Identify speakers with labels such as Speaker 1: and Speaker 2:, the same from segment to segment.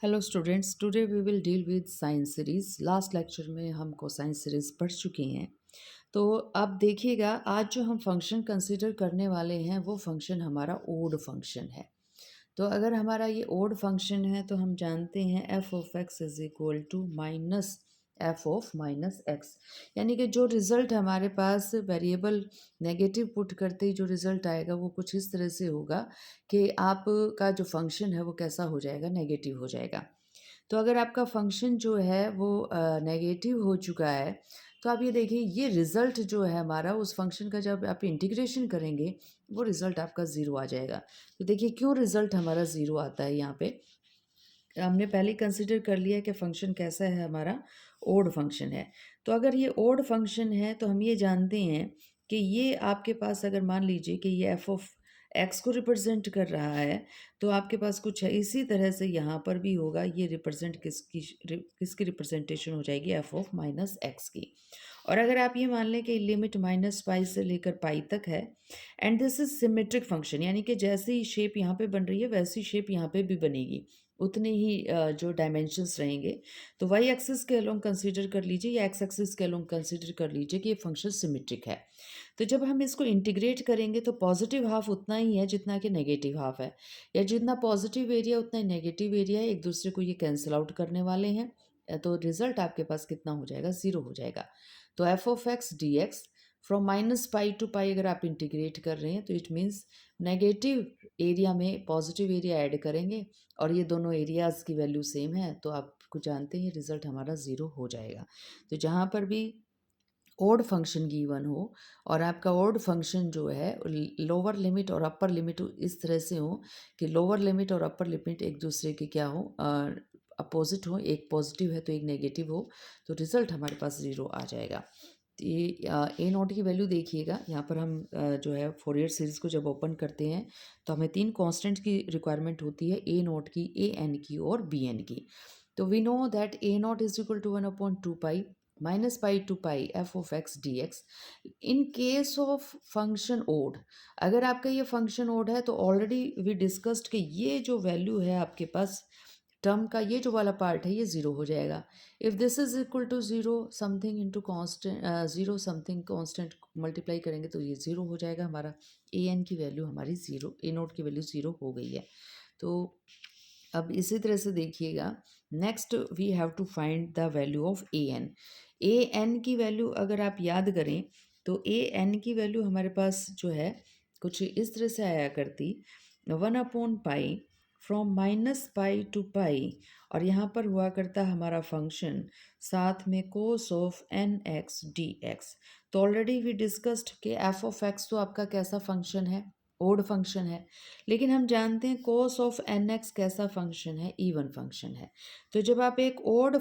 Speaker 1: Hello students, today we will deal with science series. Last lecture में हम cosine series पढ़ चुके हैं। तो अब देखिएगा, आज जो हम फंक्शन कंसीडर करने वाले हैं वो फंक्शन हमारा ओड फंक्शन है। तो अगर हमारा ये ओड फंक्शन है तो हम जानते हैं f of x is equal to minus f of minus x, यानी कि जो रिज़ल्ट हमारे पास वेरिएबल नेगेटिव पुट करते ही जो रिज़ल्ट आएगा वो कुछ इस तरह से होगा कि आपका जो फंक्शन है वो कैसा हो जाएगा, नेगेटिव हो जाएगा। तो अगर आपका फंक्शन जो है वो नेगेटिव हो चुका है तो आप ये देखिए, ये रिज़ल्ट जो है हमारा उस फंक्शन का जब आप इंटीग्रेशन करेंगे वो रिज़ल्ट आपका ज़ीरो आ जाएगा। तो देखिए क्यों रिज़ल्ट हमारा ज़ीरो आता है यहाँ पे। हमने पहले कंसिडर कर लिया कि फ़ंक्शन कैसा है, हमारा ओड फंक्शन है। तो अगर ये ओड फंक्शन है तो हम ये जानते हैं कि ये आपके पास, अगर मान लीजिए कि ये एफ ऑफ एक्स को रिप्रेजेंट कर रहा है तो आपके पास कुछ है इसी तरह से यहाँ पर भी होगा। ये रिप्रेजेंट किसकी रिप्रेजेंटेशन हो जाएगी, एफ ऑफ माइनस एक्स की। और अगर आप ये मान लें कि लिमिट माइनस पाई से लेकर पाई तक है and this is symmetric function, यानी कि जैसी शेप यहाँ पे बन रही है वैसी शेप यहाँ पे भी बनेगी, उतने ही जो डायमेंशंस रहेंगे। तो वाई एक्सिस के अलोंग कंसीडर कर लीजिए या एक्स एक्सिस के अलोंग कंसीडर कर लीजिए कि ये फंक्शन सिमेट्रिक है। तो जब हम इसको इंटीग्रेट करेंगे तो पॉजिटिव हाफ उतना ही है जितना कि नेगेटिव हाफ है, या जितना पॉजिटिव एरिया उतना ही नेगेटिव एरिया है, एक दूसरे को ये कैंसिल आउट करने वाले हैं। तो रिजल्ट आपके पास कितना हो जाएगा, ज़ीरो हो जाएगा। तो F of x D X from minus pi to pi अगर आप इंटीग्रेट कर रहे हैं तो इट मीन्स नेगेटिव एरिया में पॉजिटिव एरिया ऐड करेंगे और ये दोनों एरियाज़ की वैल्यू सेम है तो आपको जानते हैं रिजल्ट हमारा ज़ीरो हो जाएगा। तो जहाँ पर भी ओड फंक्शन गिवन हो और आपका ओड फंक्शन जो है लोअर लिमिट और अपर लिमिट इस तरह से हो कि लोअर लिमिट और अपर लिमिट एक दूसरे के क्या हो, अपोजिट हो, एक पॉजिटिव है तो एक नेगेटिव हो, तो रिज़ल्ट हमारे पास ज़ीरो आ जाएगा। तो ये ए नोट की वैल्यू देखिएगा, यहाँ पर हम जो है फोरियर सीरीज़ को जब ओपन करते हैं तो हमें तीन कांस्टेंट की रिक्वायरमेंट होती है, ए नोट की, ए एन की और बी एन की। तो we know that a naught is equal to 1/2 pi minus pi to pi F of x D x. In case of function odd, अगर आपका ये फंक्शन ओड है तो ऑलरेडी वी डिस्कस्ड कि ये जो वैल्यू है आपके पास टर्म का, ये जो वाला पार्ट है ये ज़ीरो हो जाएगा। If this is equal to zero something into constant, zero something constant multiply करेंगे तो ये ज़ीरो हो जाएगा हमारा। ए एन की वैल्यू हमारी ज़ीरो, ए नोट की वैल्यू ज़ीरो हो गई है। तो अब इसी तरह से देखिएगा, next we have to find the value of A n. A n की वैल्यू अगर आप याद करें तो ए एन की वैल्यू हमारे पास जो है कुछ इस तरह से आया करती, 1/पाई from minus pi to pi, और यहाँ पर हुआ करता हमारा फंक्शन साथ में cos of N x D x. तो ऑलरेडी वी डिस्कस्ड कि एफ ऑफ एक्स तो आपका कैसा फंक्शन है, ओड फंक्शन है, लेकिन हम जानते हैं कोस ऑफ एन एक्स कैसा फंक्शन है, इवन फंक्शन है। तो जब आप एक ओड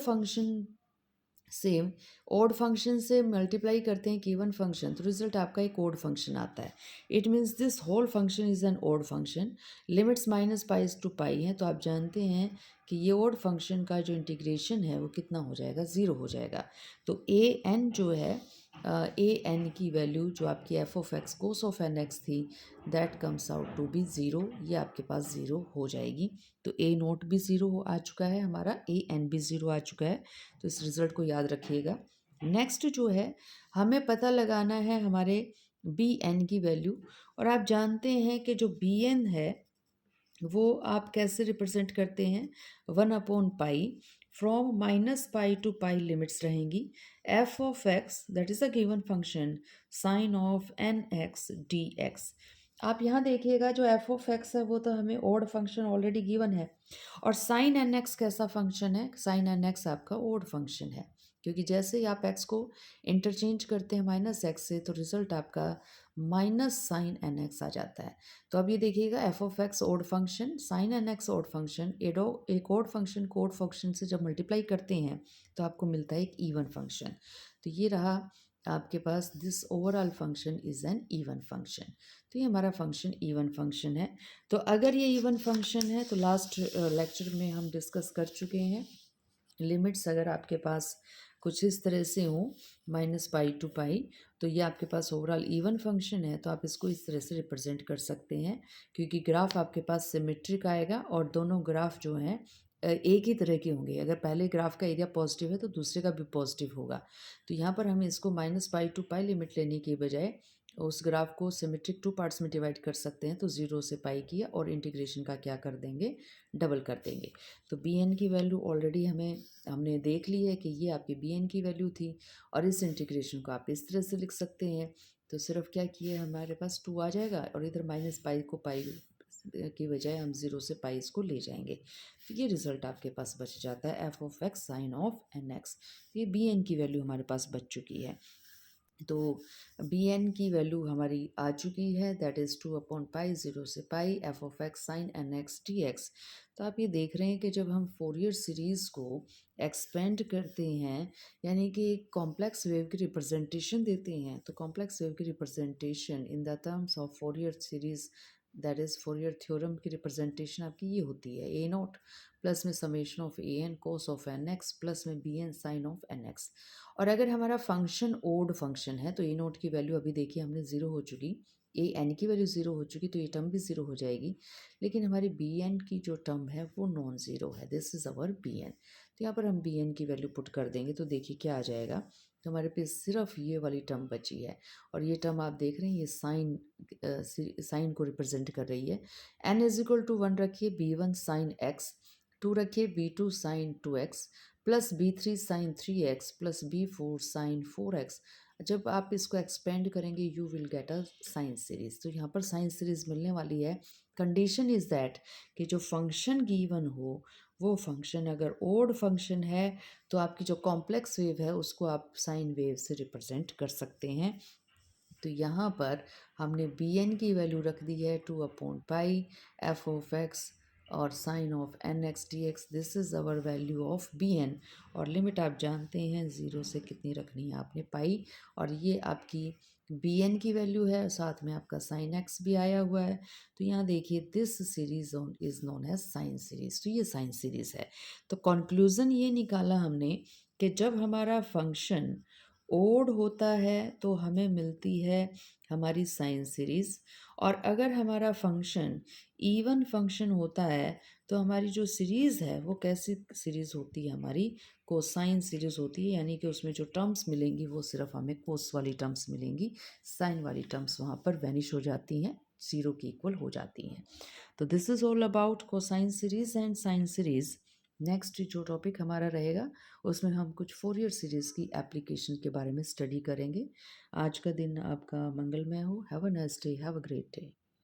Speaker 1: फंक्शन से मल्टीप्लाई करते हैं इवन फंक्शन तो रिजल्ट आपका एक ओड फंक्शन आता है। It means this whole function is an odd function. Limits minus pi to pi है तो आप जानते हैं कि ये ओड फंक्शन का जो इंटीग्रेशन है वो कितना हो जाएगा, ज़ीरो हो जाएगा। तो ए एन जो है, ए एन की वैल्यू जो आपकी F of X cos of N X थी, that comes out to be zero, ये आपके पास ज़ीरो हो जाएगी। तो ए नोट भी ज़ीरो आ चुका है हमारा, ए एन भी ज़ीरो आ चुका है। तो इस रिज़ल्ट को याद रखिएगा। नेक्स्ट जो है, हमें पता लगाना है हमारे बी एन की वैल्यू, और आप जानते हैं कि जो बी एन है वो आप कैसे रिप्रेजेंट करते हैं, 1/पाई from minus pi to pi limits रहेंगी, F of X that is a given function sine of N x D X. आप यहाँ देखिएगा जो एफ ऑफ एक्स है वो तो हमें ओड फंक्शन ऑलरेडी गिवन है, और साइन एन एक्स कैसा फंक्शन है, साइन एन एक्स आपका ओड फंक्शन है, क्योंकि जैसे ही आप एक्स को इंटरचेंज करते हैं माइनस एक्स से तो रिजल्ट आपका माइनस साइन एन एक्स आ जाता है। तो अब ये देखिएगा, f of x odd function, sine N x odd function, एक ओड फंक्शन को ओड फंक्शन से जब मल्टीप्लाई करते हैं तो आपको मिलता है एक इवन फंक्शन। तो ये रहा आपके पास, this overall function is an even function. तो ये हमारा फंक्शन इवन फंक्शन है। तो अगर ये इवन फंक्शन है तो लास्ट लेक्चर में हम डिस्कस कर चुके हैं, लिमिट्स अगर आपके पास कुछ इस तरह से हो माइनस पाई टू पाई, तो ये आपके पास ओवरऑल इवन फंक्शन है, तो आप इसको इस तरह से रिप्रेजेंट कर सकते हैं, क्योंकि ग्राफ आपके पास सिमेट्रिक आएगा और दोनों ग्राफ जो हैं एक ही तरह के होंगे। अगर पहले ग्राफ का एरिया पॉजिटिव है तो दूसरे का भी पॉजिटिव होगा। तो यहाँ पर हम इसको -पाई टू पाई लिमिट लेने के बजाय उस ग्राफ को सिमेट्रिक 2 पार्ट्स में डिवाइड कर सकते हैं। तो 0 से पाई किया और इंटीग्रेशन का क्या कर देंगे, डबल कर देंगे। तो bn की वैल्यू ऑलरेडी हमने देख ली है कि ये आपकी bn की वैल्यू थी और इस इंटीग्रेशन को आप इस तरह से लिख सकते हैं। तो सिर्फ क्या किए, हमारे पास 2 आ जाएगा और इधर -पाई को पाई की बजाय हम 0 से पाई इसको ले जाएंगे। तो ये रिज़ल्ट आपके पास बच जाता है f of x sine of N x. ये bn की वैल्यू हमारे पास बच चुकी है। तो bn की वैल्यू हमारी आ चुकी है, दैट इज़ 2/पाई 0 से pi F of x sine N x D x. तो आप ये देख रहे हैं कि जब हम फोरियर सीरीज़ को एक्सपेंड करते हैं, यानी कि कॉम्प्लेक्स वेव की रिप्रेजेंटेशन देते हैं, तो कॉम्प्लेक्स वेव की representation in the terms of Fourier series, that is Fourier theorem की रिप्रेजेंटेशन आपकी ये होती है, ए नॉट प्लस में summation of A N cos of N X plus में B N sine of N X. और अगर हमारा फंक्शन ओड फंक्शन है तो ए नोट की वैल्यू अभी देखिए हमने ज़ीरो हो चुकी, ए एन की वैल्यू ज़ीरो हो चुकी, तो ये टर्म भी ज़ीरो हो जाएगी। लेकिन हमारी बी एन की जो टर्म है वो नॉन ज़ीरो है, this is our b n. तो यहाँ पर हम बी एन की वैल्यू पुट कर देंगे तो देखिए क्या आ जाएगा। तो हमारे पास सिर्फ ये वाली टर्म बची है और ये टर्म आप देख रहे हैं, ये साइन को रिप्रेजेंट कर रही है। एन इज इक्वल टू 1 रखिए, बी वन साइन एक्स, 2 रखिए, b two sine 2x plus b3 sine 3x plus b4 sine 4x। जब आप इसको एक्सपेंड करेंगे you will get a sine series. तो यहाँ पर साइन सीरीज मिलने वाली है। कंडीशन इज़ दैट कि जो फंक्शन गिवन हो वो फंक्शन अगर ओड फंक्शन है तो आपकी जो कॉम्प्लेक्स वेव है उसको आप साइन वेव से रिप्रेजेंट कर सकते हैं। तो यहाँ पर हमने बी एन की वैल्यू रख दी है 2/पाई एफ ऑफ एक्स और sine of N x D x, this is our value of b n. और लिमिट आप जानते हैं 0 से कितनी रखनी है आपने, पाई। और ये आपकी बी एन की वैल्यू है, साथ में आपका साइन एक्स भी आया हुआ है। तो यहाँ देखिए this series is known as sine series. तो ये साइन सीरीज है। तो कंक्लूज़न ये निकाला हमने कि जब हमारा फंक्शन ओड होता है तो हमें मिलती है हमारी साइन सीरीज़, और अगर हमारा फंक्शन इवन फंक्शन होता है तो हमारी जो सीरीज़ है वो कैसी सीरीज़ होती है, हमारी कोसाइन सीरीज़ होती है। यानी कि उसमें जो टर्म्स मिलेंगी वो सिर्फ हमें कोस वाली टर्म्स मिलेंगी, साइन वाली टर्म्स वहाँ पर वैनिश हो जाती हैं, ज़ीरो की इक्वल हो जाती हैं। तो this is all about cosine series and sine series. Next जो टॉपिक हमारा रहेगा उसमें हम कुछ फोरियर सीरीज़ की एप्लीकेशन के बारे में स्टडी करेंगे। आज का दिन आपका मंगलमय हो। Have a nice day, have a great day.